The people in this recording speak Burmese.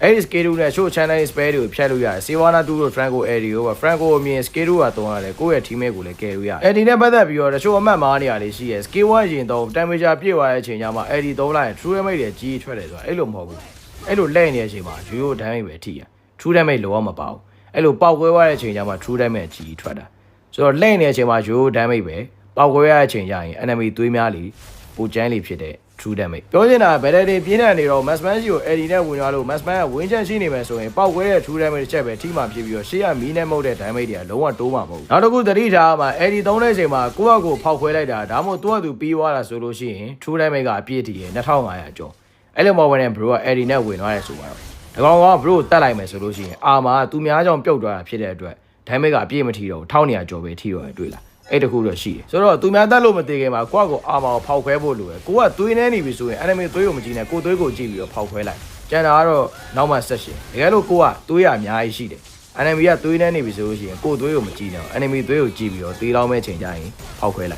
အဲ့ဒီ scale နဲ့ show channel spare တွေကိုဖြတ်လို့ရတယ် Sivana 2တို့ Franco Eddie တို့ Franco အမြင် scale ကတုံးရတယ်ကိုယ့်ရဲ့ teammate ကိုလည်းကယ်လို့ရတယ် Eddie နဲ့ပတ်သက်ပြီးတော့တချို့အမှတ်မှားနေရလေးရှိရယ် scale 1ရင်တော့ temperature ပြည့်သွားတဲ့အချိန်ကျမှ Eddie သုံးလိုက်ရင် true damage တွေကြီးထွက်တယ်ဆိုတာအဲ့လိုမဟုတ်ဘူးအဲ့လိုလဲ့နေတဲ့အချိန်မှာ Yo damage ပဲထိရ true damage လောမပေါ့အဲ့လိုပေါက်ကွဲသွားတဲ့အချိန်ကျမှ true damage ကြီးထွက်တာဆိုတော့လဲ့နေတဲ့အချိန်မှာ Yo damage ပဲပေါက်ကွဲရတဲ့အချိန်ကျရင် enemy သွေးများလီပိုကျန်းလီဖြစ်တဲ့true damage ပြောချင်တာဗက်ဒယ်တွေပြင်းထန်နေတော့ Massman ကြီးကို Eddie နဲ့ဝင်သွားလို့ Massman ကဝင်းချမ်းရှိနေမယ်ဆိုရင်ပောက်ကွဲတဲ့ true damage တစ်ချက်ပဲထိမှဖြစ်ပြီးတော့ရှေ့ကမီးနဲ့မဟုတ်တဲ့ damage တွေကလုံးဝတိုးမှာမဟုတ်ဘူးနောက်တစ်ခုသတိထားမှာ Eddie သုံးတဲ့အချိန်မှာကိုယ့်အကိုဖောက်ခွဲလိုက်တာဒါမှမဟုတ်သူ့အတူပြီးသွားတာဆိုလို့ရှိရင် true damage ကအပြည့်ထိတယ်2500ကျော်အဲ့လိုမဟုတ်ဘဲနဲ့ bro က Eddie နဲ့ဝင်သွားတယ်ဆိုတော့ဒီကောင်က bro ကိုတတ်လိုက်မယ်ဆိုလို့ရှိရင်အာမာကသူများကြောင့်ပြုတ်သွားတာဖြစ်တဲ့အတွက် damage ကအပြည့်မထိတော့ဘူး1200ကျော်ပဲထိတော့တယ်တွေ့လားအဲ့တခုတော့ရှိတယ်ဆိုတော့သူများတက်လို့မတည်ခင်မှာကိုယ့်ကိုအာမောဖောက်ခွဲဖို့လိုတယ်ကိုကသွေးနေနေပြီဆိုရင် enemy သွေးကိုမကြည့်နဲ့ကိုသွေးကိုကြည့်ပြီးတော့ဖောက်ခွဲလိုက်ကျန်တာကတော့နောက်မှဆက်ရှင်တကယ်လို့ကိုကသွေးရအများကြီးရှိတယ် enemy ကသွေးနေနေပြီဆိုလို့ရှိရင်ကိုသွေးကိုမကြည့်နဲ့ enemy သွေးကိုကြည့်ပြီးတော့သေးလောင်းမဲ့ချိန်ကြရင်ဖောက်ခွဲလိုက်